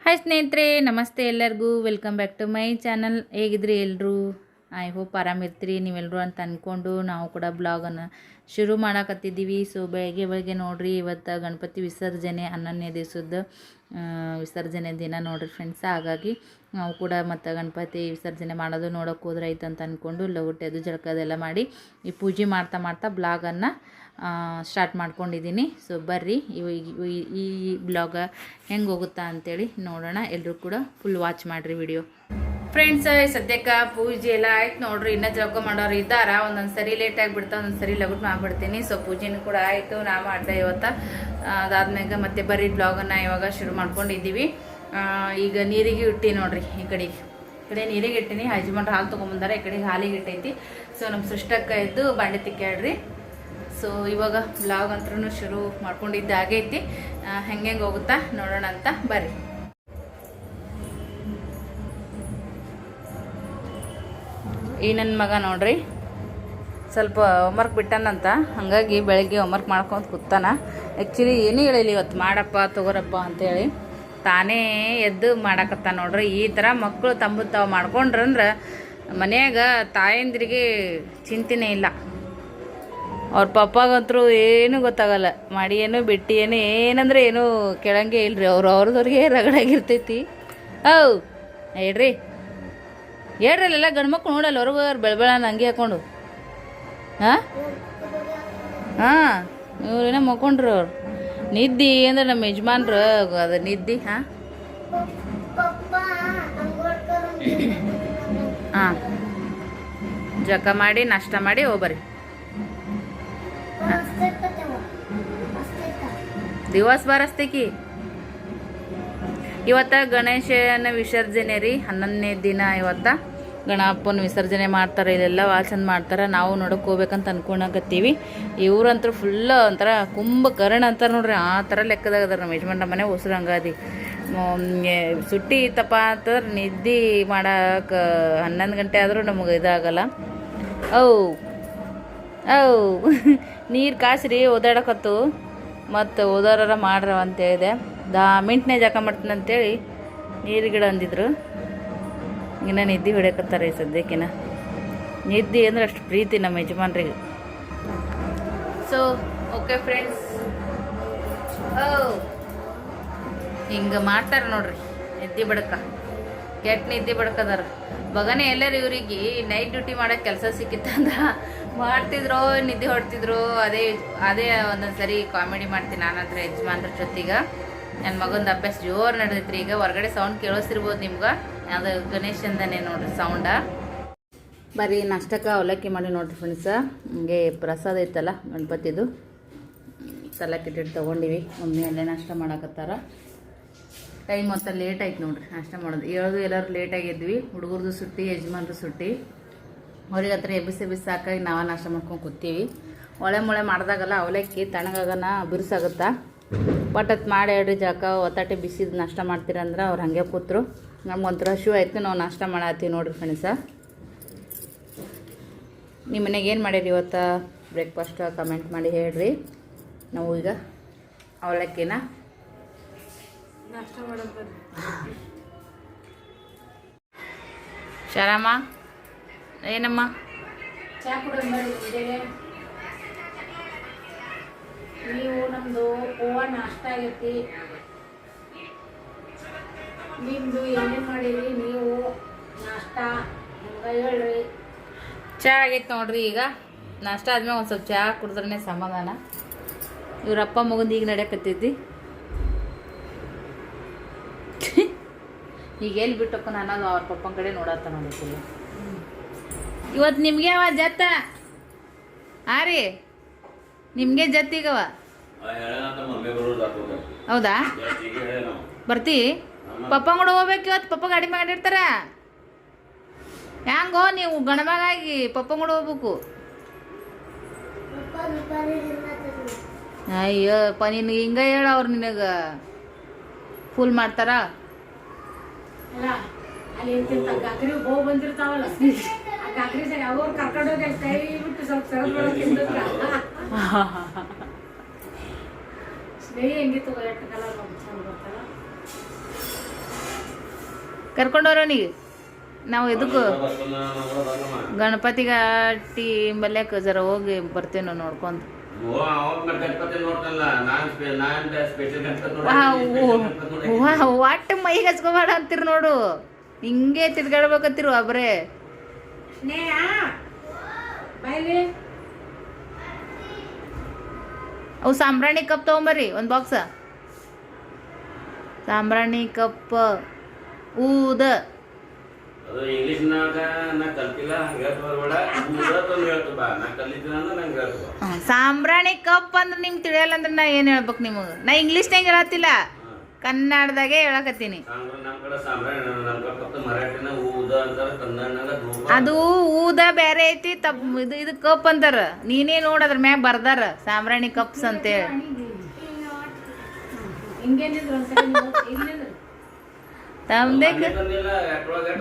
Hi ಸ್ನೇಹಿತರೆ, ನಮಸ್ತೆ ಎಲ್ಲರಿಗೂ. Welcome back to my channel. ಹೇಗಿದ್ರಿ ಎಲ್ಲರೂ? ಐ ಹೋಪ್ ಆರಾಮಿರ್ತೀರಿ ನೀವೆಲ್ಲರೂ ಅಂತ ಅಂದ್ಕೊಂಡು ನಾವು ಕೂಡ ಬ್ಲಾಗನ್ನು ಶುರು ಮಾಡಾಕತ್ತಿದ್ದೀವಿ. ಸೊ ಬೆಳಗ್ಗೆ ನೋಡಿರಿ, ಇವತ್ತು ಗಣಪತಿ ವಿಸರ್ಜನೆ 11ನೇ ದಿವಸದ ವಿಸರ್ಜನೆ ದಿನ ನೋಡಿರಿ ಫ್ರೆಂಡ್ಸ್. ಹಾಗಾಗಿ ನಾವು ಕೂಡ ಮತ್ತು ಗಣಪತಿ ವಿಸರ್ಜನೆ ಮಾಡೋದು ನೋಡೋಕೆ ಹೋದ್ರೆ ಐತೆ ಅಂತ ಅಂದ್ಕೊಂಡು ಲಗುಟ್ಟೆದು ಜಳಕದೆಲ್ಲ ಮಾಡಿ ಈ ಪೂಜೆ ಮಾಡ್ತಾ ಬ್ಲಾಗನ್ನು ಸ್ಟಾರ್ಟ್ ಮಾಡ್ಕೊಂಡಿದ್ದೀನಿ. ಸೊ ಬರ್ರಿ ಈ ಬ್ಲಾಗ ಹೆಂಗೆ ಹೋಗುತ್ತಾ ಅಂತೇಳಿ ನೋಡೋಣ. ಎಲ್ಲರೂ ಕೂಡ ಫುಲ್ ವಾಚ್ ಮಾಡಿರಿ ವಿಡಿಯೋ ಫ್ರೆಂಡ್ಸ್. ಸದ್ಯಕ್ಕೆ ಪೂಜೆ ಎಲ್ಲ ಆಯ್ತು ನೋಡ್ರಿ. ಇನ್ನೂ ಜಳಕ ಮಾಡೋರು ಇದ್ದಾರ. ಒಂದೊಂದು ಸರಿ ಲೇಟ್ ಆಗಿಬಿಡ್ತಾ, ಒಂದೊಂದು ಸರಿ ಲಗುಟ್ ಮಾಡ್ಬಿಡ್ತೀನಿ. ಸೊ ಪೂಜೆನೂ ಕೂಡ ಆಯಿತು, ನಾ ಮಾಡಿದೆ ಇವತ್ತು. ಅದಾದ್ಮೇಲೆ ಮತ್ತೆ ಬರೀ ಬ್ಲಾಗನ್ನು ಇವಾಗ ಶುರು ಮಾಡ್ಕೊಂಡಿದ್ದೀವಿ. ಈಗ ನೀರಿಗೆ ಇಟ್ಟು ನೋಡ್ರಿ, ಈ ಕಡೆ ನೀರಿಗೆ ಇಟ್ಟಿನಿ. ಯಜಮಾನ್ರು ಹಾಲು ತೊಗೊಂಬಂದಾರೆ, ಈ ಕಡೆಗೆ ಹಾಲಿಗೆ ಇಟ್ಟೈತಿ. ಸೊ ನಮ್ಮ ಸೃಷ್ಟಕ್ಕ ಇದ್ದು ಬಾಂಡೆ ತಿಕ್ಕಾಡ್ರಿ. ಸೊ ಇವಾಗ ಬ್ಲಾಗ್ ಅಂತೂ ಶುರು ಮಾಡ್ಕೊಂಡಿದ್ದ ಆಗೈತಿ. ಹೆಂಗೆ ಹೋಗುತ್ತಾ ನೋಡೋಣ ಅಂತ ಬರ್ರಿ. ಈ ನನ್ನ ಮಗ ನೋಡ್ರಿ ಸ್ವಲ್ಪ ಹೋಮ್ವರ್ಕ್ ಬಿಟ್ಟಾನಂತ, ಹಾಗಾಗಿ ಬೆಳಗ್ಗೆ ಹೋಮ್ವರ್ಕ್ ಮಾಡ್ಕೊಂಡು ಕೂತಾನ. ಆ್ಯಕ್ಚುಲಿ ಏನೂ ಹೇಳಿಲ್ಲ ಇವತ್ತು, ಮಾಡಪ್ಪ ತಗೋರಪ್ಪ ಅಂತೇಳಿ ತಾನೇ ಎದ್ದು ಮಾಡಾಕತ್ತ ನೋಡ್ರಿ. ಈ ಥರ ಮಕ್ಕಳು ತಾವು ಮಾಡ್ಕೊಂಡ್ರಂದ್ರೆ ಮನ್ಯಾಗ ತಾಯಂದ್ರಿಗೆ ಚಿಂತೆನೇ ಇಲ್ಲ. ಅವ್ರ ಪಪ್ಪಾಗಂತರೂ ಏನೂ ಗೊತ್ತಾಗಲ್ಲ, ಮಾಡಿ ಏನು ಬಿಟ್ಟು ಏನಂದ್ರೆ ಏನೂ ಕೇಳಂಗೆ ಇಲ್ರಿ. ಅವ್ರದವ್ರಿಗೆ ರಗಡಾಗಿರ್ತೈತಿ. ಹೇಳ್ರಿ ಹೇಳ್ರಲ್ಲ, ಗಂಡು ಮಕ್ಳು ನೋಡಲ್ಲ ಹೊರಗೆ ಬೆಳಬೆಳ ನಂಗೆ ಹಾಕೊಂಡು. ಇವ್ರೇನೋ ಮಕ್ಕೊಂಡ್ರು. ಅವ್ರು ನಿದ್ದಿ ಅಂದ್ರೆ ನಮ್ಮ ಯಜಮಾನ್ರು ಅದು ನಿದ್ದಿ. ಜಕ ಮಾಡಿ ನಾಷ್ಟ ಮಾಡಿ ಹೋಗ್ಬರ್ರಿ. ದಿವಸ ಬಾರಸ್ತೇಕಿ. ಇವತ್ತ ಗಣೇಶನ ವಿಸರ್ಜನೆ ರೀ, 11ನೇ ದಿನ. ಇವತ್ತ ಗಣಪನ ವಿಸರ್ಜನೆ ಮಾಡ್ತಾರೆ. ಇಲ್ಲೆಲ್ಲ ಭಾಳ ಚಂದ ಮಾಡ್ತಾರೆ. ನಾವು ನೋಡೋಕೆ ಹೋಗ್ಬೇಕಂತ ಅನ್ಕೊಳಕತ್ತೀವಿ. ಇವ್ರಂತೂ ಫುಲ್ ಒಂಥರ ಕುಂಭಕರ್ಣ ಅಂತಾರೆ ನೋಡ್ರಿ, ಆ ಥರ ಲೆಕ್ಕದಾಗ ಅದಾರ. ನಮ್ಮ ಯಜಮಾನ್ರ ಮನೆ ಉಸಿರು ಹಂಗಾದಿ. ಸುಟ್ಟಿ ಇತ್ತಪ್ಪ ಅಂತಂದ್ರೆ ನಿದ್ದೆ ಮಾಡಕ್ಕೆ 11 ಗಂಟೆ ಆದರೂ ನಮಗೆ ಇದಾಗಲ್ಲ. ನೀರು ಕಾಸ್ರಿ ಓದಾಡಕತ್ತು, ಮತ್ತು ಓದಾರ ಮಾಡ್ರ ಅಂತೇಳಿದೆ. 10 ಮಿನಿಟ್ನೇ ಜಾಕ ಮಾಡ್ತೀನಿ ಅಂತೇಳಿ ನೀರು ಗಿಡ ಅಂದಿದ್ರು. ಇನ್ನು ನಿದ್ದೆ ಹೊಡ್ಯಕತ್ತಾರೆ ಈ ಸದ್ಯಕ್ಕಿನ. ನಿದ್ದೆ ಅಂದ್ರೆ ಅಷ್ಟು ಪ್ರೀತಿ ನಮ್ಮ ಯಜಮಾನ್ರಿಗೆ. ಸೊ ಓಕೆ ಫ್ರೆಂಡ್ಸ್, ಹಿಂಗೆ ಮಾಡ್ತಾರೆ ನೋಡ್ರಿ ನಿದ್ದೆ ಬಡಕ, ಕೆಟ್ಟ ನಿದ್ದೆ ಬಡ್ಕದಾರ. ಬಗನೆ ಎಲ್ಲರೂ ಇವ್ರಿಗೆ ನೈಟ್ ಡ್ಯೂಟಿ ಮಾಡೋಕ್ಕೆ ಕೆಲಸ ಸಿಕ್ಕಿತ್ತಂದ್ರೆ ಮಾಡ್ತಿದ್ರು, ನಿದ್ದೆ ಹೊಡ್ತಿದ್ರು. ಅದೇ ಒಂದೊಂದು ಸರಿ ಕಾಮಿಡಿ ಮಾಡ್ತೀನಿ ನಾನಂದ್ರೆ ಯಜಮಾನ್ರ ಜೊತೆಗೆ. ನನ್ನ ಮಗಂದು ಅಭ್ಯಾಸ ಜೋರು ನಡೆದೈತ್ರಿ. ಈಗ ಹೊರಗಡೆ ಸೌಂಡ್ ಕೇಳಿಸಿರ್ಬೋದು ನಿಮ್ಗೆ, ಅದು ಗಣೇಶಂದನೇ ನೋಡ್ರಿ ಸೌಂಡ. ಬರೀ ನಾಷ್ಟಕ್ಕೆ ಅವಲಕ್ಕಿ ಮಾಡಿ ನೋಡ್ರಿ ಫ್ರೆಂಡ್ಸ. ಹಿಂಗೆ ಪ್ರಸಾದ ಇತ್ತಲ್ಲ ಗಣಪತಿದು, ಸಲಕ್ಕಿಟ್ಟು ತೊಗೊಂಡಿವಿ. ಮಮ್ಮಿ ಅಲ್ಲೇ ನಾಷ್ಟ ಮಾಡಕತ್ತಾರ. ಟೈಮ್ ಮೊತ್ತ ಲೇಟ್ ಆಯ್ತು ನೋಡ್ರಿ ನಾಷ್ಟ ಮಾಡೋದು. ಎಲ್ಲರೂ ಲೇಟಾಗಿದ್ವಿ. ಹುಡುಗರದು ಸುಟ್ಟಿ, ಯಜಮಾನ್ರು ಸುಟ್ಟಿ. ಅವ್ರಿಗೆ ಹತ್ರ ಎಬ್ಬಿಸಿ ಸಾಕಾಗಿ ನಾವು ನಾಷ್ಟ ಮಾಡ್ಕೊಂಡು ಕೂತೀವಿ. ಮೊಳೆ ಮಾಡಿದಾಗಲ್ಲ ಅವಲಕ್ಕಿ ತಣ್ಣಗಾಗನ ಬಿರುಸಾಗುತ್ತಾ. ಪಟ್ಟತ್ತು ಮಾಡಿ ಹೇಳ್ರಿ ಜಾಕ ಒತ್ತಾಟೆ ಬಿಸಿದು ನಾಷ್ಟ ಮಾಡ್ತೀರಂದ್ರೆ ಅವ್ರು ಹಾಗೆ ಕೂತರು. ನಮ್ಗೊಂಥರ ಹಶು ಆಯ್ತು, ನಾವು ನಾಷ್ಟ ಮಾಡತ್ತೀವಿ ನೋಡ್ರಿ ಫ್ರೆಂಡ್ಸ. ನಿಮ್ಮ ಮನೆಗೆ ಏನು ಮಾಡಿರಿ ಇವತ್ತು ಬ್ರೇಕ್ಫಾಸ್ಟ್ ಕಮೆಂಟ್ ಮಾಡಿ ಹೇಳ್ರಿ. ನಾವು ಈಗ ಅವಲಕ್ಕಿನ ನಾಷ್ಟ ಮಾಡೋದು. ಶಾರಮ್ಮ ಏನಮ್ಮ ಚಾ ಕುಡಿದು ನೀವು ನಮ್ಮದು ಪೋವ ನಾಷ್ಟ ಆಗೈತಿ. ನಿಮ್ಮದು ಏನೇನು ಮಾಡಿರಿ ನೀವು ನಾಷ್ಟ ನಮ್ಗೆ ಹೇಳ್ರಿ. ಚಹಾ ಆಗೈತೆ ನೋಡ್ರಿ. ಈಗ ನಾಷ್ಟ ಆದ್ಮೇಲೆ ಒಂದು ಸ್ವಲ್ಪ ಚಹಾ ಕುಡಿದ್ರೇ ಸಮಾಧಾನ. ಇವ್ರಪ್ಪ ಮಗಂದು ಈಗ ನಡೆಯಕತ್ತೈತಿ. ಈಗ ಎಲ್ಲಿ ಬಿಟ್ಟಪ್ಪ ಅನ್ನೋದು ಅವ್ರ ಪಪ್ಪನ ಕಡೆ ನೋಡತ್ತ ನೋಡಿಲ್ಲ. ಇವತ್ತು ನಿಮ್ಗೆ ಅವ ಜತ್ತ ರೀ, ನಿಮ್ಗೆ ಜತ್ತೀಗವ. ಹೌದಾ, ಬರ್ತಿ ಪಪ್ಪ ಕೂಡ ಹೋಗ್ಬೇಕು ಇವತ್ತು. ಪಪ್ಪ ಗಾಡಿ ಮಾಡಿರ್ತಾರ. ಹೆಂಗೋ ನೀವು ಗಣಮಗಾಗಿ ಪಪ್ಪ ಕೂಡ ಹೋಗ್ಬೇಕು. ಅಯ್ಯಪ್ಪ ನಿನಗೆ ಹಿಂಗ ಹೇಳ, ಅವ್ರು ನಿನಗೆ ಫುಲ್ ಮಾಡ್ತಾರ. ಹೋಗಿ ಬಂದಿರ್ತಾವಲ್ಲ ಅವ್ರು ಕರ್ಕೊಂಡೋಗಿ ಕೈ ಬಿಟ್ಟು ಸ್ವಲ್ಪ ಹೆಂಗಿತ್ತು ಕಲರ್ ಚಂದ ಬರ್ತಲ್ಲ. ಕರ್ಕೊಂಡವ್ರವನಿಗೆ ನಾವು ಇದಕ್ಕೂ ಗಣಪತಿಗೆ ಟೀ ಬಲ್ಯಾಕ ಜರ ಹೋಗಿ ಬರ್ತೇವೆ ನಾವು ನೋಡ್ಕೊಂಡು. ಒಟ್ಟು ಮೈಗೆ ಹಚ್ಕೋಬೇಡ ಅಂತೀರಿ ನೋಡು, ಹಿಂಗೆ ತಿರ್ಗಾಡ್ಬೇಕಂತಿರು ಒಬ್ರೇ. ಅವು ಸಾಂಬ್ರಾಣಿ ಕಪ್ ತೊಗೊಂಬರ್ರಿ ಒಂದು ಬಾಕ್ಸ. ಸಾಂಬ್ರಾಣಿ ಕಪ್ ಊದ ಅದು ಇಂಗ್ಲಿಷ್ನಾಗ ನಾ ಕಲ್ತಿಲ್ಲ, ಸಾಂಬ್ರಾಣಿ ಕಪ್ ಅಂದ್ರೆ ನಿಮ್ಗೆ ತಿಳಿಯಲ್ಲ ಅಂದ್ರೆ ನಾ ಏನು ಹೇಳ್ಬೇಕು ನಿಮಗೆ? ನಾ ಇಂಗ್ಲೀಷ್ನಾಗ ಹೇಳತ್ತಿಲ್ಲ, ಕನ್ನಡದಾಗೆ ಹೇಳಕತ್ತೀನಿ. ಅದು ಊದ ಬೇರೆ ಐತಿ, ಇದು ಕಪ್ ಅಂತಾರ. ನೀನೇ ನೋಡದ್ರ ಮ್ಯಾಗ ಬರ್ದಾರ ಸಾಂಬ್ರಾಣಿ ಕಪ್ಸ್ ಅಂತೇಳಿ.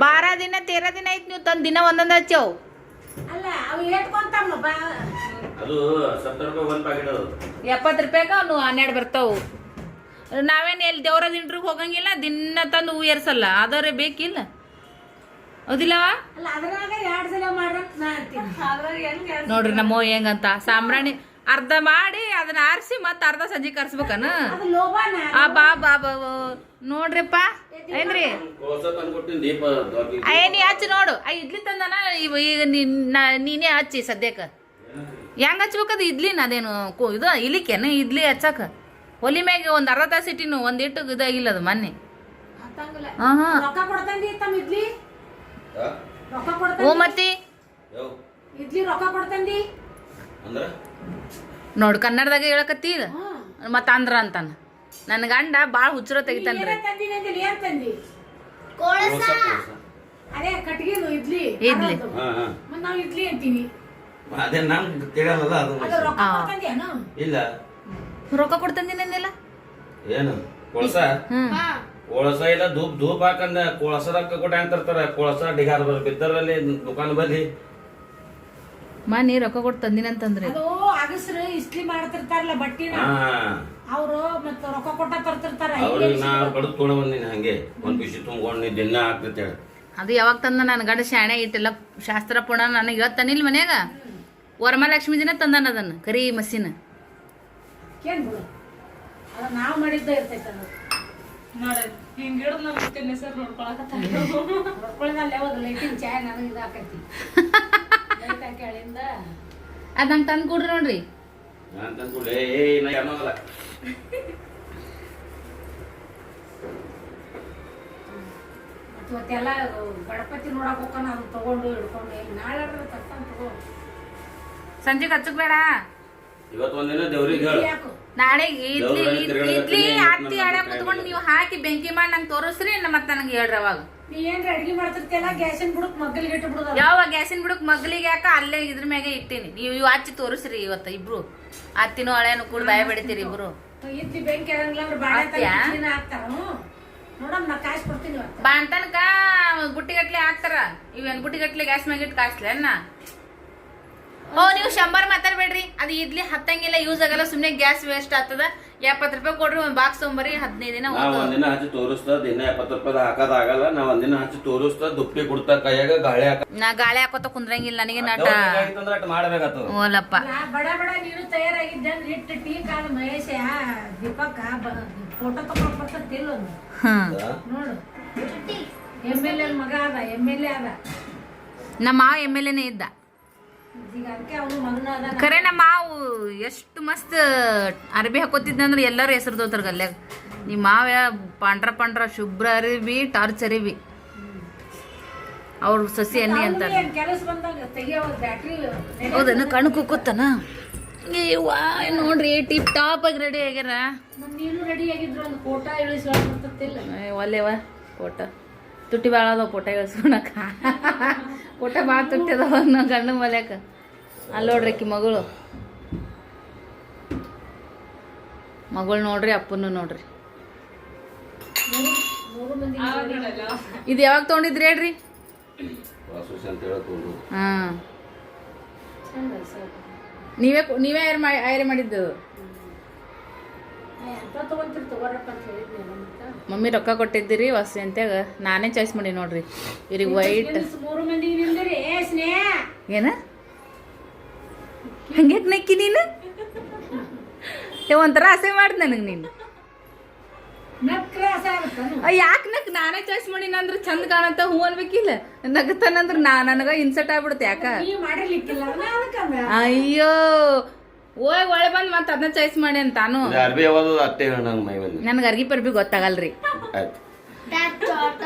ಬಾರ ದಿನ 13 ದಿನ ಐತಿ, ನೀವು ತಂದು ದಿನ ಒಂದೊಂದು ಹಚ್ಚವು. ₹70 ಅವ್ನು 12 ಬರ್ತಾವು. ನಾವೇನು ಎಲ್ಲಿ ದೇವ್ರ ದಿಂಡ್ರಿಗೆ ಹೋಗಂಗಿಲ್ಲ, ದಿನ ತಂದು ಹೂ ಏರ್ಸಲ್ಲ, ಆದವ್ರೆ ಬೇಕಿಲ್ಲ ಹೌದಿಲ್ಲವ? ನೋಡ್ರಿ ನಮ್ಮ ಹೆಂಗಂತ ಸಾಂಬ್ರಾಣಿ ಅರ್ಧ ಮಾಡಿ ಅದನ್ನ ಆರಿಸಿ ಮತ್ತೆ ಅರ್ಧ ಸಂಜೆ ಕರ್ಸ್ಬೇಕನ. ಬಾ ಬಾ ಬಾ ನೋಡ್ರಿಪ್ಪ ಏನ್ರಿ ನೀ ಹಚ್ಚಿ ನೋಡು. ಇಡ್ಲಿ ತಂದನ ಈಗ ನೀನೇ ಹಚ್ಚಿ ಸದ್ಯಕ್ಕೆ. ಹೆಂಗ್ ಹಚ್ಬೇಕದು ಇಡ್ಲಿನ? ಅದೇನು ಇದು ಇಲಿಕೇನು ಇಡ್ಲಿ ಹಚ್ಚಕ? ಒಲಿ ಮ್ಯಾಗ ಒಂದು ಅರ್ಧ ತಾಸು ಇಟ್ಟಿನು, ಒಂದಿಟ್ಟು ಇದಾಗಿಲ್ಲ ಅದು ಮೊನ್ನೆ. ಓ ಮತ್ತಿ ನೋಡು ಕನ್ನಡದಾಗ ಹೇಳಕತ್ತಿ ಮತ್ತ ಅಂದ್ರ ಅಂತಾನ. ನನ್ನ ಗಂಡ ಭಾಳ ಹುಚ್ಚರ ತೆಗಿತಾನ್ರಿ. ರೊಕ್ಕ ಕೊಡ್ತಂದಿನಿಲ್ಲ ಏನು ಕೊಳಸ ಕೊಳಸ ಇಲ್ಲ ಧೂಪ್ ಧೂಪ್ ಹಾಕಂದ ಕೊಳಸ ರೊಕ್ಕ ಕೊಟ್ಟ ಅಂತಾರ. ಕೊಳಸ ಡಿಗಾರ ಬಿದ್ದರಲ್ಲಿ ದುಕಾನ್ ಬಲ್ಲಿ ಮನಿ ರೊಕ್ಕ ಕೊಟ್ಟು ತಂದಿನಂತಂದ್ರಿ. ಅಗಸ್ರು ಇಸ್ತ್ರಿ ಮಾಡ್ತಿರ್ತಾರಲ್ಲ ಬಟ್ಟಿನ, ಅವರು ಮತ್ತ ರೊಕ್ಕ ಕೊಟ್ಟ ತರ್ತಿರ್ತಾರ. ನಾ ಬಡದ್ ತೊಗೊಂಡ್ ಬಂದಿನಿ, ಹಂಗೆ ಒಂದ್ ಪಿಸಿ ತುಂಬ್ಕೊಂಡು ದಿನ ಆಗ್ತೇಳ. ಅದು ಯಾವಾಗ ತಂದ ನನ್ನ ಗಂಡ ಶಾಣೆ ಇಟ್ಟೆಲ್ಲ ಶಾಸ್ತ್ರ ಪುಣ ನನಗೆ ಇವತ್ತನಿಲ್ ಮನ್ಯಾಗ ವರಮಹಾಲಕ್ಷ್ಮಿ ದಿನ ತಂದಾನ ಅದನ್ನ ಕರಿ ಮಸಿನ. ನಾವ್ ಮಾಡಿದ್ದ ಇರ್ತೈತ ಲೈಟಿಂಗ್ ಚಾಯ್ ನನಗೆ ಇದಾಕೈತಿ. ಅದ್ ನಂಗೆ ತಂದು ಕೊಡ್ರಿ ನೋಡ್ರಿ. ಇವತ್ತೆಲ್ಲ ಗಣಪತಿ ನೋಡಕ್ ಹೋಗೋಣ, ಅದು ತಗೊಂಡು ಹಿಡ್ಕೊಂಡು ನಾಳೆ ತಗೋ. ಸಂಜೆಗೆ ಹಚ್ಚಕ್ ಬೇಡ, ಇವತ್ತೊಂದಿನ ದೇವ್ರಿಗೆ ನಾಳೆ ಇಡ್ಲಿ ಇಡ್ಲಿ ಹತ್ತಿ ಹಳೆ ಕುತ್ಕೊಂಡು ನೀವು ಹಾಕಿ ಬೆಂಕಿ ಮಾಡಿ ನಂಗೆ ತೋರಿಸ್ರಿ, ಮತ್ತೆ ನನಗೆ ಹೇಳ್ರಿ ಅವಾಗ. ನೀ ಏನ್ರ ಅಡ್ಗಿ ಮಾಡ್ತಿರ್ತಿಯಲ್ಲ ಗ್ಯಾಸಿನ ಬುಡಕ್ ಮಗ್ಗಲಿಗೆ ಇಟ್ಟು ಬಿಡುದ. ಯಾವ ಗ್ಯಾಸಿನ ಬುಡಕ್ ಮಗ್ಲಿಗೆ ಯಾಕ ಅಲ್ಲೇ ಇದ್ರ ಮ್ಯಾಗೆ ಇಟ್ಟೀನಿ. ನೀವು ಇವು ಹಚ್ಚಿ ತೋರಿಸ್ರಿ ಇವತ್ತ ಇಬ್ರು. ಹತ್ತಿನೂ ಹಳೆನು ಕೂಡ ಬಾಯ ಬೆಳಿತೀರಿ ಇಬ್ರು. ಇದ್ದಿ ಬೆಂಕಿ ಇರಂಗಿಲ್ಲ ಅಂದ್ರೆ ಬಾಳೆ ಹಾಕ್ತಾರ. ನೋಡಮ್ ನಾ ಕಾಯಿಸಿ ಕೊಡ್ತೀನಿ. ಬಾಣ್ತನಕ ಬುಟ್ಟಿಗಟ್ಲೆ ಹಾಕ್ತಾರ. ಇವೇನ್ ಬುಟ್ಟಿಗಟ್ಲೆ ಗ್ಯಾಸ್ ಮ್ಯಾಗ ಇಟ್ಟು ಕಾಯಿಸ್ಲೇನ? ಓ ನೀವು 100 ಮಾತಾಡ್ಬೇಡ್ರಿ, ಅದು ಇಡ್ಲಿ ಹತ್ತಂಗಿಲ್ಲ, ಯೂಸ್ ಆಗಲ್ಲ, ಸುಮ್ನೆ ಗ್ಯಾಸ್ ವೇಸ್ಟ್ ಆಗ್ತದ. ₹70 ಕೊಡ್ರಿ, ಒಂದ್ ಬಾಕ್ಸ್ ತೊಗೊಂಬರಿ, 15 ದಿನ. ಒಂದಿನ ಹಚ್ಚಿ ತೋರಿಸ್ತಾ ದಿನ ₹70 ಹಾಕೋದಾಗಲ್ಲ. ನಾ ಒಂದಿನ ಹಚ್ಚಿ ತೋರಿಸ್ತಾ ದುಪ್ಪಿ ಕೊಡ್ತಾ ಕೈಯಾಗ ಗಾಳಿ ಹಾಕ. ನಾ ಗಾಳಿ ಹಾಕೋತ ಕುಂದ್ರಂಗಿಲ್ಲ, ನನಗೆ ನಟ ಮಾಡ್ಬೇಕಾಗ್ತದ. ಓಲಪ್ಪ ಬಡ ಬಡ ನೀನು ತಯಾರಾಗಿದ್ದೆ ಅಂದ್ರೆ ಇಟ್ಟು ಟೀ ಕಾಲ ಮಹೇಶ ದೀಪಕ್ಕ ಫೋಟೋ ತಗೊಂಡ್ ಬರ್ತಿಲ್ಲ ನೋಡು. MLA ಮಗ ಅದ, MLA ಅದ. ನಮ್ಮ ಮಾವ MLA ಇದ್ದ ಖರೆ. ನಮ್ಮ ಮಾವು ಎಷ್ಟು ಮಸ್ತ್ ಅರ್ಬಿ ಹಾಕೋತಿದ್ದಂದ್ರೆ ಎಲ್ಲರೂ ಹೆಸರು ತೋತಾರ ಗಲ್ಯಾಗ. ನಿಮ್ಮ ಮಾವ ಪಾಂಡ್ರ ಪಾಂಡ್ರ ಶುಭ್ರ ಅರಿವಿ ಟಾರ್ಚ್ ಅರಿವಿ, ಅವ್ರ ಸಸಿ ಎಣ್ಣೆ ಅಂತಾರ. ಹೌದನ ಕಣ್ಣು ಕುಕ್ಕುತ್ತಾನ. ನೋಡ್ರಿ ಟಿಪ್ ಟಾಪ್ ಆಗಿ ರೆಡಿ ಆಗ್ಯಾರ. ಒಲ್ಲೆವ ಫೋಟ ತುಟ್ಟಿ ಭಾಳ ಅದಾವ ಫೋಟೋ ಇಳಿಸ್ಕೊಳಕ. ಫೋಟೋ ಭಾಳ ತುಟ್ಟಿ ಅದಾವ ನಾ ಗಂಡ ಮಲ್ಯಾಕ. ಅಲ್ಲಿ ನೋಡ್ರಿ ಆಕಿ ಮಗಳು ನೋಡ್ರಿ, ಅಪ್ಪನ್ನು ನೋಡ್ರಿ. ಇದು ಯಾವಾಗ ತೊಗೊಂಡಿದ್ರಿ ಹೇಳ್ರಿ? ಹಾಂ ನೀವೇ ಆಯ್ರೆ ಮಾಡಿದ್ದು. ಎಂತ ತಗೊಂತೀರಿ ತಗೋರಪ್ಪ ಅಂತ ಹೇಳಿದ್ನಲ್ಲ ಮತ್ತೆ ಮಮ್ಮಿ ರೊಕ್ಕ ಕೊಟ್ಟಿದ್ದೀರಿ ವಸ್ತು ಅಂತ್ಯಾಗ ನಾನೇ ಚಾಯ್ಸ್ ಮಾಡಿ ನೋಡ್ರಿ ಇವ್ರಿಗೆ ವೈಟ್ 3 ಮಂದಿಗೆ ನಿಂದಿರಿ ಸ್ನೇಹ ಏನ ಹಂಗ್ಯಾಕೆ ನಕ್ಕಿ ನೀನು ಒಂಥರ ಆಸೆ ಮಾಡ್ದೆ ನನಗೆ ನೀನು ನಕ್ರಾಸ ಆಗುತ್ತಾನು ಯಾಕೆ ನಕ್ ನಾನೇ ಚಾಯ್ಸ್ ಮಾಡಿನ ಅಂದ್ರೆ ಚಂದ ಕಾಣತ್ತ ಹೂ ಅನ್ಬೇಕಿಲ್ಲ ನಗತಾನಂದ್ರ ನನಗ ಇನ್ಸರ್ಟ್ ಆಗ್ಬಿಡುತ್ತೆ ಯಾಕ ನೀವ್ ಮಾಡಿರ್ಲಿಕ್ಕಿಲ್ಲ ಅದಕ್ಕಂದ ಅಯ್ಯೋ ಓಯ್ ಒಳ್ಳೆ ಬಂದ್ ಮತ್ತೆ ಅದನ್ನ ಚಾಯ್ಸ್ ಮಾಡಿ ಅಂತ ತಾನು ಅರ್ಬಿ ಯಾವುದು ಅಟ್ಟೆ ನಂಗೆ ಮೈ ಬಂದು ನನ್ಗೆ ಅರ್ಗಿ ಪರ್ಬಿ ಗೊತ್ತಾಗಲ್ರಿ ಆಯ್ತು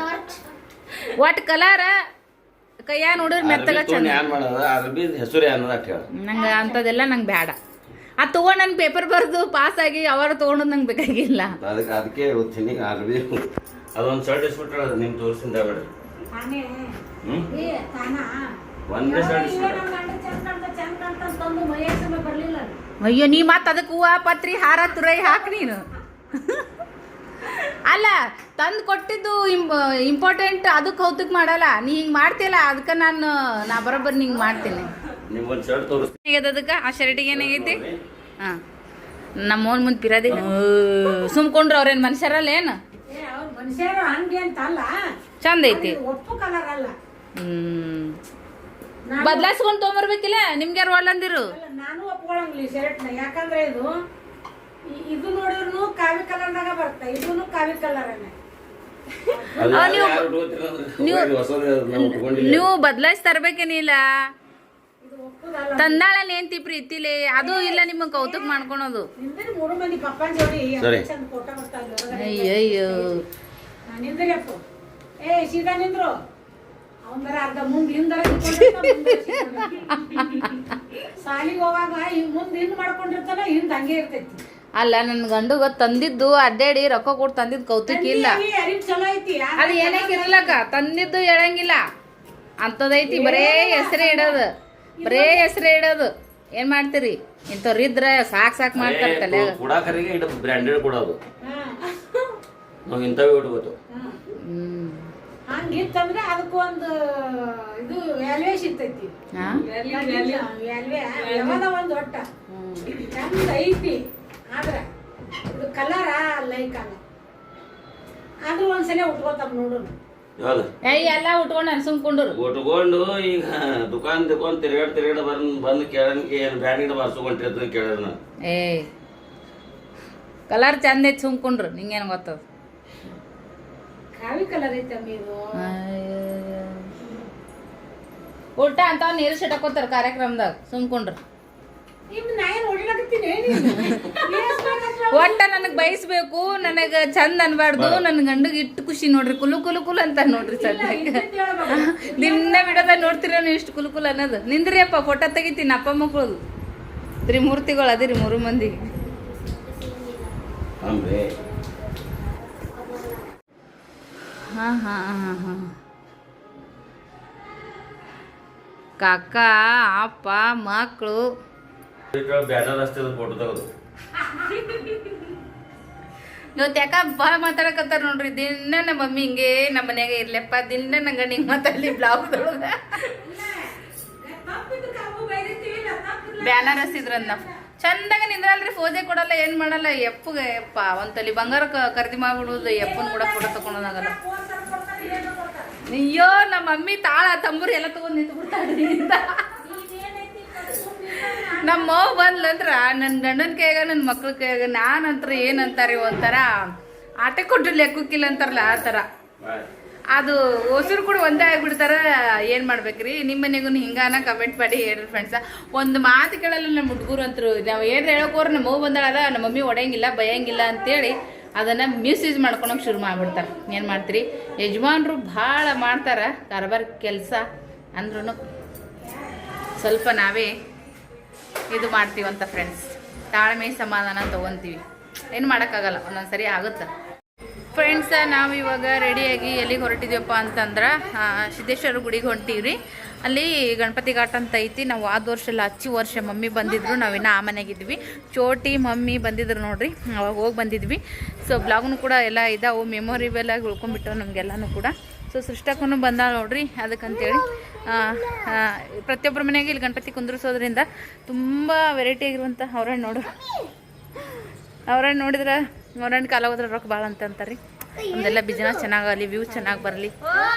ಒಟ್ ಕಲರ್ ಕೈಯಾಗ ನೋಡಿದ್ರೆ ಮೆತ್ತಗ ಚಂದ ಏನ್ ಮಾಡೋದು ಅರ್ಬಿ ಹೆಸರು ಅನ್ನೋದು ಅಟ್ಟೆ ಹೇಳ ನಂಗೆ ಅಂಥದ್ದೆಲ್ಲ ನಂಗೆ ಬೇಡ ಅದು ತೊಗೊಂಡು ನನ್ಗೆ ಪೇಪರ್ ಬರೆದು ಪಾಸ್ ಆಗಿ ಅವರು ತೊಗೊಂಡು ನಂಗೆ ಬೇಕಾಗಿಲ್ಲ ಅದಕ್ಕೆ ಓದ್ತೀನಿ ಅರ್ಬಿ ಅದೊಂದು ಶರ್ಟ್ ಇಸ್ಬಿಟ್ರೆ ನಿಮ್ಗೆ ತೋರಿಸಿಂದ ಬೇಡ್ರಿ ತಾನೇ ಹ್ಮ್ ಏ ತಾನ ಒಂದೇ ಶರ್ಟ್ ಇಸ್ಬಿಟ್ರೆ ಚಂದ ಕಾಣ್ತ ತಂದು ಮೈಯಾಗ ಬರ್ಲಿಲ್ಲ ಅಯ್ಯೋ ನೀ ಮತ್ತೆ ಅದಕ್ಕೆ ಹೂವ ಪತ್ರಿ ಹಾರ ತುರೈ ಹಾಕಿ ನೀನು ಅಲ್ಲ ತಂದು ಕೊಟ್ಟಿದ್ದು ಇಂಪಾರ್ಟೆಂಟ್ ಅದಕ್ಕೆ ಹೌದಕ್ಕೆ ಮಾಡಲ್ಲ ನೀ ಹಿಂಗೆ ಮಾಡ್ತೀಯಲ್ಲ ಅದಕ್ಕೆ ನಾ ಬರೋಬ್ಬರಿ ನಿಂಗೆ ಮಾಡ್ತೀನಿ ನಿಮ್ಗೊಂದು ಶರ್ಟ್ ತೋರಿಸ್ತೀನಿ ಹೇಗದ ಅದಕ್ಕೆ ಆ ಶರ್ಟಿಗೆ ಏನಾಗೈತಿ ಹಾಂ ನಮ್ಮ ಓನ್ ಮುಂದೆ ಪಿರಾದಿ ಸುಮ್ಕೊಂಡ್ರು ಅವ್ರೇನು ಮನುಷ್ಯರಲ್ಲ ಏನು ಏ ಅವ್ರ ಮನುಷ್ಯರು ಹಂಗೆ ಅಂತ ಅಲ್ಲ ಚಂದ ಐತಿ ಒಪ್ಪು ಕಲರ್ ಅಲ್ಲ ಬದ್ಲಾಯಿಸ್ಕೊಂಡು ತೊಗೊಂಬರ್ಬೇಕಿಲ್ಲ ನಿಮ್ಗೆ ಯಾರು ಒಳ್ಳಂದಿರು ಅಲ್ಲ, ನಾನು ಒಪ್ಕೊಳಂಗಿಲ್ಲ ಈ ಶರ್ಟ್ನ ಯಾಕಂದ್ರೆ ಇದು ನೋಡಿದ್ರು ಕಾವಿ ಕಲರ್ದಾಗ ಬರ್ತಾ ಇದೂನು ಕಾವಿ ಕಲರನ್ನೇ ಅದು ನೀವು- ಯಾರು ಉಟ್ಕೊತೀರ ಅಂದ್ರೆ ಹೊಸದು ನಾವು ಉಟ್ಕೊಂಡಿಲ್ಲ ನೀವು ಬದ್ಲಾಯಿಸಿ ತರ್ಬೇಕೇನಿಲ್ಲ ಇದು ಒಪ್ಪುದಲ್ಲ ತಂದಾಳಲ್ಲಿ ಏಂತಿ ಪ್ರೀತಿಲಿ ಅದು ಇಲ್ಲ ನಿಮಗೆ ಕೌತುಕ್ ಮಾಡ್ಕೊಳೋದು ನಿಂದ್ರಿ 3 ಮಂದಿ ಪಪ್ಪನ್ ಜೋಡಿ ಸರಿ. ಚಂದ ಫೋಟೋ ಬರ್ತಾ ಇಲ್ಲ ಹೊರಗಡೆ. ಅಯ್ಯಯ್ಯೋ ನಿಂದ್ರಿ ಅಪ್ಪ ಏ ಸೀದಾ ನಿಂದ್ರು ಅವಂದರ ಅರ್ಧ ಮುಂದೆ ಹಿಂದರ ಸಾಲಿಗೆ ಹೋಗಾಗ ಹಿಂಗ್ ಮುಂದೆ ಹಿಂದ್ ಮಾಡ್ಕೊಂಡಿರ್ತಾನ ಹಿಂದ್ ಹಂಗೆ ಇರ್ತೈತಿ ಅಲ್ಲ ನನ್ನ ಗಂಡುಗ ತಂದಿದ್ದು ಅಡ್ಡಾಡಿ ರೊಕ್ಕ ಕೊಟ್ಟು ತಂದಿದ್ದು ಕೌತುಕ ಇಲ್ಲ ಅರಿವು ಚಲೋ ಐತಿ ಅದು ಏನಕ್ಕೆ ಇರ್ಲಕ್ಕ ತಂದಿದ್ದು ಹೇಳಂಗಿಲ್ಲ ಅಂಥದೈತಿ ಬರೇ ಹೆಸರೇ ಇಡೋದು ಬರೇ ಹೆಸರೇ ಇಡೋದು ಏನ್ ಮಾಡ್ತೀರಿ ಇಂಥವ್ರು ಇದ್ರೆ ಸಾಕ್ ಮಾಡ್ತಾರೆ ತಲೆ ಕುಡಾಕರಿಗೆ ಇಡ ಬ್ರ್ಯಾಂಡೆಡ್ ಕೊಡೋದು ನಾವು ಇಂಥವೇ ಉಟ್ಕೋತು ಹಂಗಿತ್ತಂದ್ರೆ ಅದಕ್ಕೆ ಒಂದು ಇದು ವ್ಯಾಲ್ಯೂ ಸಿಗ್ತೈತಿ ಯಾವದ ಒಂದು ಒಟ್ಟ ಚಂದ ಐತಿ ಆದ್ರ ಇದು ಕಲರ ಲೈಕ್ ಅಲ್ಲ ಆದ್ರೂ ಒಂದ್ಸಲ ಉಟ್ಕೋತಾರ ನೋಡು ಯಾವ್ದು ಎಲ್ಲ ಉಟ್ಕೊಂಡು ಅನ್ಸುಕೊಂಡ್ರು ಉಟ್ಕೊಂಡು ಈಗ ದುಕಾನ್ ತಿರ್ಗಾಡ್ ಬಂದು ಕೇಳನ್ಕೆ ಏನು ಬ್ರ್ಯಾಂಡೆಡ್ ಬರ್ಸ್ಕೊಂಡ್ರಿ ಕೇಳಿದ್ರೆ ನಾನು ಏ ಕಲರ್ ಚಂದ ಐತಿ ಸುಮ್ಕೊಂಡ್ರು ನಿಂಗೇನು ಗೊತ್ತದ ಕಾವಿ ಕಲರ್ ಐತಮ್ಮ ಇದು ಉಲ್ಟಾ ಅಂತ ನೀರು ಸಿಟಕೋತಾರ ಕಾರ್ಯಕ್ರಮದಾಗ ಸುಮ್ಕೊಂಡ್ರು ಇನ್ನು ನಾ ಏನು ಹೊಡಿಲಾಕತ್ತೀನಿ ಒಟ್ಟ ನನಗೆ ಬಯಸ್ಬೇಕು ನನಗೆ ಚಂದ ಅನ್ಬಾರ್ದು ನನ್ನ ಗಂಡಗೆ ಇಟ್ಟು ಖುಷಿ ನೋಡ್ರಿ ಕುಲು ಕುಲು ಕುಲು ಅಂತ ನೋಡ್ರಿ ಸದ್ಯಕ್ಕೆ ದಿನ ಬಿಡೋದ ನೋಡ್ತೀರ ಇಷ್ಟು ಕುಲು ಕುಲು ಅನ್ನೋದು ನಿಂದ್ರಿ ಅಪ್ಪ ಫೋಟೋ ತೆಗಿತೀನಿ ಅಪ್ಪ ಮಕ್ಕಳದು ತ್ರಿಮೂರ್ತಿಗಳು ಅದಿರಿ 3 ಮಂದಿ ಅಂಬೆ ಹಾಂ ಕಾಕ ಅಪ್ಪ ಮಕ್ಕಳು ಬ್ಯಾನರ್ ಅಷ್ಟೇ ಫೋಟೋ ತೆಗೆದು ಇವತ್ತು ಯಾಕ ಭಾಳ ಮಾತಾಡಕತ್ತಾರ ನೋಡ್ರಿ ದಿನ ನಮ್ಮ ಮಮ್ಮಿ ಹಿಂಗೆ ನಮ್ಮ ಮನ್ಯಾಗ ಇರ್ಲಪ್ಪ ದಿನ ನಂಗೆ ಹಿಂಗೆ ಮಾತಾಡಲಿ ಬ್ಲಾಗ್ದೊಳಗೆ ಬ್ಯಾನರ್ ಹಸಿದ್ರಂದ ಚಂದಾಗ ನಿಂದ್ರಲ್ರಿ ಫೋಜೆ ಕೊಡಲ್ಲ ಏನ್ ಮಾಡಲ್ಲ ಎಪ್ಪಗೆ ಯಪ್ಪ ಒಂದ್ ತಲಿ ಬಂಗಾರ ಖರೀದಿ ಮಾಡ್ಬಿಡುದು ಎಪ್ಪನ್ ಕೂಡ ಫೋಟೋ ತಗೊಳೋದಾಗಲ್ಲ ಅಯ್ಯೋ ನಮ್ಮ ಮಮ್ಮಿ ತಾಳ ತಂಬೂರಿ ಎಲ್ಲ ತಗೊಂಡ್ ನಿಂತು ಬಿಡ್ತಾಳ್ರಿ ಅಂತ ನಮ್ಮ ಮಗು ಬಂದ್ಲಂದ್ರ ನನ್ನ ಗಂಡನ ಕೈಯಾಗ ನನ್ನ ಮಕ್ಳ ಕೈಯಾಗ ನಾನಂತ್ರ ಏನಂತಾರೆ ಒಂಥರ ಆಟ ಕೊಟ್ಟು ಲೆಕ್ಕಕ್ಕಿಲ್ಲ ಅಂತಾರಲ್ಲ ಆ ಥರ ಅದು ಹೊಸರು ಕೂಡ ಒಂದೇ ಆಗಿಬಿಡ್ತಾರ ಏನು ಮಾಡ್ಬೇಕ್ರಿ ನಿಮ್ಮ ಮನೆಗೂ ಹಿಂಗಾನ ಕಮೆಂಟ್ ಮಾಡಿ ಹೇಳ್ರಿ ಫ್ರೆಂಡ್ಸ ಒಂದು ಮಾತು ಕೇಳಲ್ಲ ನಮ್ಮ ಹುಡುಗರು ಅಂತರು ನಾವು ಏನು ಹೇಳೋಕೋರು ನಮ್ಮ ಮಗು ಬಂದಾಳಲ್ಲ ನಮ್ಮ ಮಮ್ಮಿ ಹೊಡೆಯಂಗಿಲ್ಲ ಬೈಯಂಗಿಲ್ಲ ಅಂತೇಳಿ ಅದನ್ನು ಮಿಸ್ಯೂಸ್ ಮಾಡ್ಕೊಳಕ್ಕೆ ಶುರು ಮಾಡ್ಬಿಡ್ತಾರೆ ಏನು ಮಾಡ್ತೀರಿ ಯಜಮಾನ್ರು ಭಾಳ ಮಾಡ್ತಾರೆ ಕಾರ್ಬಾರ್ ಕೆಲಸ ಅಂದ್ರೂ ಸ್ವಲ್ಪ ನಾವೇ ಇದು ಮಾಡ್ತೀವಂತ ಫ್ರೆಂಡ್ಸ್ ತಾಳ್ಮೆ ಸಮಾಧಾನ ತೊಗೊತೀವಿ ಏನು ಮಾಡೋಕ್ಕಾಗಲ್ಲ ಒಂದೊಂದು ಸರಿ ಆಗುತ್ತೆ ಫ್ರೆಂಡ್ಸ ನಾವು ಇವಾಗ ರೆಡಿಯಾಗಿ ಎಲ್ಲಿಗೆ ಹೊರಟಿದ್ದೀವಪ್ಪ ಅಂತಂದ್ರೆ ಸಿದ್ದೇಶ್ವರ ಗುಡಿಗೆ ಹೊಂಟೀವ್ರಿ ಅಲ್ಲಿ ಗಣಪತಿ ಘಾಟ್ ಅಂತ ಐತಿ ನಾವು ಆದ ವರ್ಷ ಅಲ್ಲ ವರ್ಷ ಮಮ್ಮಿ ಬಂದಿದ್ರು ನಾವಿನ್ನು ಆ ಮನೆಗಿದ್ವಿ ಚೋಟಿ ಮಮ್ಮಿ ಬಂದಿದ್ರು ನೋಡ್ರಿ ಅವಾಗ ಹೋಗಿ ಬಂದಿದ್ವಿ ಸೊ ಬ್ಲಾಗ್ನು ಕೂಡ ಎಲ್ಲ ಇದಾವು ಮೆಮೊರಿಬಲ್ ಆಗಿ ಉಳ್ಕೊಂಡ್ಬಿಟ್ಟವು ನಮಗೆಲ್ಲನೂ ಕೂಡ ಸೊ ಸೃಷ್ಟಕ್ಕೂ ಬಂದ ನೋಡ್ರಿ ಅದಕ್ಕಂತೇಳಿ ಪ್ರತಿಯೊಬ್ಬರ ಮನೆಗೆ ಇಲ್ಲಿ ಗಣಪತಿ ಕುಂದ್ರಿಸೋದ್ರಿಂದ ತುಂಬ ವೆರೈಟಿ ಆಗಿರುವಂಥ ಅವ್ರ ನೋಡು ಅವ್ರನ್ನ ನೋಡಿದ್ರೆ ಅವ್ರನ್ನ ಕಾಲ ಹೋದ್ರೆ ರೊಕ್ಕ ಭಾಳ ಅಂತ ಅಂತಾರೆ ರೀ. ನಮ್ದೆಲ್ಲ ಬಿಸ್ನೆಸ್ ಚೆನ್ನಾಗಲಿ, ವ್ಯೂ ಚೆನ್ನಾಗಿ ಬರಲಿ,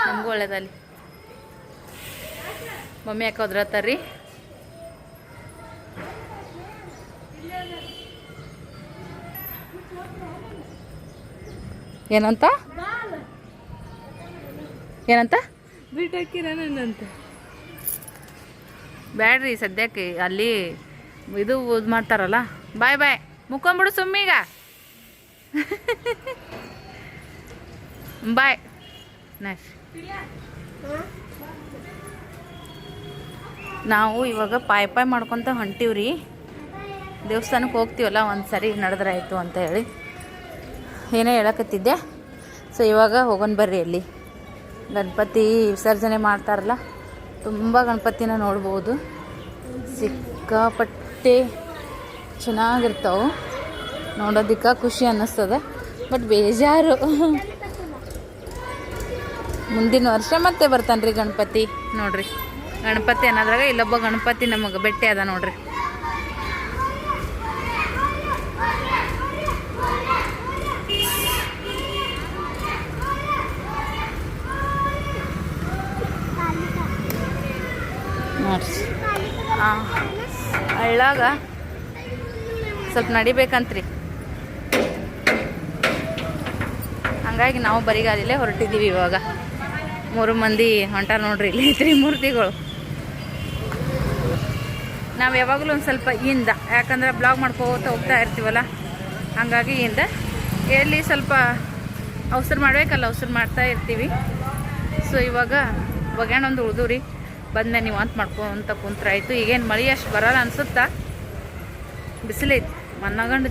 ನಮಗೂ ಒಳ್ಳೇದಲ್ಲಿ. ಮಮ್ಮಿ ಯಾಕೆ ಹೋದ್ರತ್ತಾರ ರೀ. ಏನಂತ ಏನಂತ ಬಿಟ್ಟಾಕಿರಂತ ಬ್ಯಾಡ್ರಿ ಸದ್ಯಕ್ಕೆ ಅಲ್ಲಿ ಇದು ಮಾಡ್ತಾರಲ್ಲ. ಬಾಯ್ ಬಾಯ್ ಮುಕ್ಕೊಂಬಿಡು ಸುಮ್ಮೀಗ. ಬಾಯ್ ನೈಸ್. ನಾವು ಇವಾಗ ಪಾಯ್ ಮಾಡ್ಕೊತ ಹೊಂಟೀವ್ರಿ. ದೇವಸ್ಥಾನಕ್ಕೆ ಹೋಗ್ತೀವಲ್ಲ, ಒಂದು ಸರಿ ನಡೆದ್ರಾಯ್ತು ಅಂತ ಹೇಳಿ ಏನೋ ಹೇಳಕತ್ತಿದ್ದೆ. ಸೊ ಇವಾಗ ಹೋಗೋಣ ಬರ್ರಿ. ಅಲ್ಲಿ ಗಣಪತಿ ವಿಸರ್ಜನೆ ಮಾಡ್ತಾರಲ್ಲ, ತುಂಬ ಗಣಪತಿನ ನೋಡ್ಬೋದು. ಸಿಕ್ಕಾಪಟ್ಟೆ ಚೆನ್ನಾಗಿರ್ತಾವೆ, ನೋಡೋದಕ್ಕೆ ಖುಷಿ ಅನ್ನಿಸ್ತದ. ಬಟ್ ಬೇಜಾರು, ಮುಂದಿನ ವರ್ಷ ಮತ್ತೆ ಬರ್ತಾನೆ ರೀ ಗಣಪತಿ. ನೋಡ್ರಿ ಗಣಪತಿ ಅನ್ನೋದ್ರಾಗ ಇಲ್ಲೊಬ್ಬ ಗಣಪತಿ ನಮಗೆ ಭೇಟಿ ಅದ ನೋಡ್ರಿ. ನೋಡ್ರಿ ಹಳ್ಳಾಗ ಸ್ವಲ್ಪ ನಡಿಬೇಕಂತ್ರಿ. ಹಂಗಾಗಿ ನಾವು ಬರಿಗಾಲಿಲ್ಲೇ ಹೊರಟಿದ್ದೀವಿ. ಇವಾಗ 3 ಮಂದಿ ಹೊಂಟಾರ ನೋಡ್ರಿ ಇಲ್ಲಿ ತ್ರಿಮೂರ್ತಿಗಳು. ನಾವು ಯಾವಾಗಲೂ ಒಂದು ಸ್ವಲ್ಪ ಇಂದ, ಯಾಕಂದ್ರೆ ಬ್ಲಾಗ್ ಮಾಡ್ಕೋತ ಹೋಗ್ತಾ ಇರ್ತೀವಲ್ಲ, ಹಂಗಾಗಿ ಇಂದ ಎಲ್ಲಿ ಸ್ವಲ್ಪ ಅವಸರ ಮಾಡ್ಬೇಕಲ್ಲ, ಅವಸರ ಮಾಡ್ತಾ ಇರ್ತೀವಿ. ಸೊ ಇವಾಗ ಒಗ್ಯಾಣ ಒಂದು ಉಳ್ದು ರೀ, ಬಂದೆ ನೀವು ಅಂತ ಮಾಡ್ಕೊಂತ ಕುಂತ್ರಾಯ್ತು. ಈಗೇನು ಮಳೆ ಅಷ್ಟು ಬರಲ್ಲ ಅನ್ಸುತ್ತಾ, ಬಿಸಿಲೈತಿ ಮನ್ನಗಂಡು.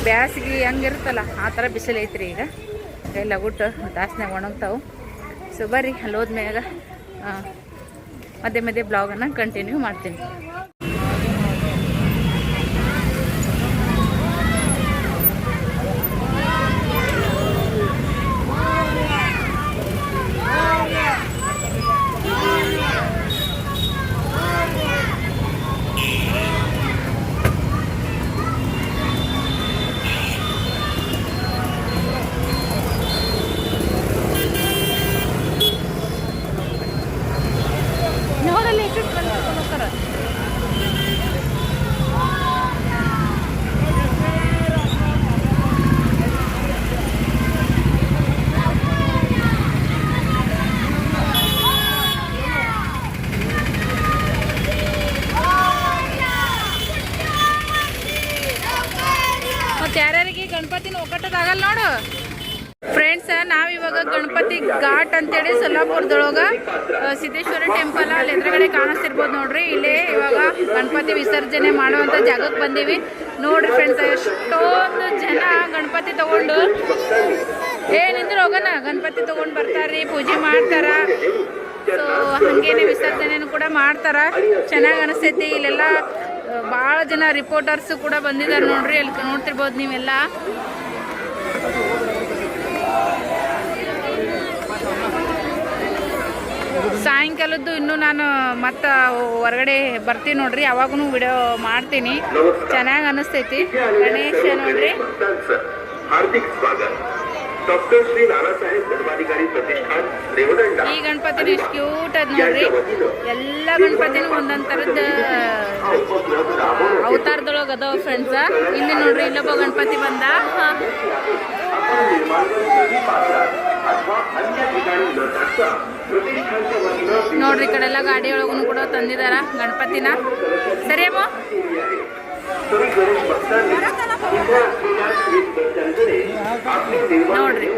ಬ್ಯಾಸಿಗೆ ಹೆಂಗಿರುತ್ತಲ್ಲ ಆ ಥರ ಬಿಸಿಲೈತ್ರಿ ಈಗ. ಎಲ್ಲ ಗುಟ್ಟು ದಾಸ್ನಾಗ ಒಣಗ್ತಾವೆ. ಸೊ ಬರ್ರಿ ಅಲ್ಲಿ ಹೋದ್ಮ್ಯಾಗ ಮಧ್ಯೆ ಮಧ್ಯೆ ಬ್ಲಾಗನ್ನು ಕಂಟಿನ್ಯೂ ಮಾಡ್ತೀನಿ. ಯಾರ್ಯಾರಿಗೆ ಗಣಪತಿನ ಒಕ್ಕಟ್ಟದಾಗಲ್ಲ ನೋಡು ಫ್ರೆಂಡ್ಸ್. ನಾವಿವಾಗ ಗಣಪತಿ ಘಾಟ್ ಅಂತೇಳಿ ಸೊಲ್ಲಾಪುರದೊಳಗೆ ಸಿದ್ದೇಶ್ವರ ಟೆಂಪಲ್ ಅಲ್ಲಿ ಎದುರುಗಡೆ ಕಾಣಿಸ್ತಿರ್ಬೋದು ನೋಡ್ರಿ. ಇಲ್ಲೇ ಇವಾಗ ಗಣಪತಿ ವಿಸರ್ಜನೆ ಮಾಡುವಂಥ ಜಾಗಕ್ಕೆ ಬಂದೀವಿ ನೋಡ್ರಿ ಫ್ರೆಂಡ್ಸ್. ಎಷ್ಟೊಂದು ಜನ ಗಣಪತಿ ತಗೊಂಡು ನಿಂದ್ರೆ ಹೋಗೋಣ ಗಣಪತಿ ತಗೊಂಡು ಬರ್ತಾರ್ರಿ, ಪೂಜೆ ಮಾಡ್ತಾರ. ಸೊ ಹಾಗೇನೆ ವಿಸರ್ಜನೆನೂ ಕೂಡ ಮಾಡ್ತಾರ. ಚೆನ್ನಾಗಿ ಅನಿಸ್ತೈತಿ. ಇಲ್ಲೆಲ್ಲ ಭಾಳ ಜನ ರಿಪೋರ್ಟರ್ಸು ಕೂಡ ಬಂದಿದ್ದಾರೆ ನೋಡ್ರಿ. ಅಲ್ಲಿ ನೋಡ್ತಿರ್ಬೋದು ನೀವೆಲ್ಲ. ಸಾಯಂಕಾಲದ್ದು ಇನ್ನೂ ನಾನು ಮತ್ತೆ ಹೊರಗಡೆ ಬರ್ತೀನಿ ನೋಡ್ರಿ, ಅವಾಗೂ ವಿಡಿಯೋ ಮಾಡ್ತೀನಿ. ಚೆನ್ನಾಗಿ ಅನಿಸ್ತೈತಿ. ಗಣೇಶ ನೋಡ್ರಿ, ಈ ಗಣಪತಿನೂ ಇಷ್ಟು ಕ್ಯೂಟ್ ಅದ್ ನೋಡ್ರಿ. ಎಲ್ಲ ಗಣಪತಿನೂ ಒಂದೊಂದ್ ಥರದ ಅವತಾರದೊಳಗೆ ಅದಾವ ಫ್ರೆಂಡ್ಸ. ಇಲ್ಲಿ ನೋಡ್ರಿ ಇಲ್ಲೊಬ್ಬ ಗಣಪತಿ ಬಂದ. ನೋಡ್ರಿ ಈ ಕಡೆ ಎಲ್ಲ ಗಾಡಿ ಒಳಗೂ ಕೂಡ ತಂದಿದಾರ ಗಣಪತಿನ. ಸರಿ ಅಮ್ಮ ನೋಡ್ರಿ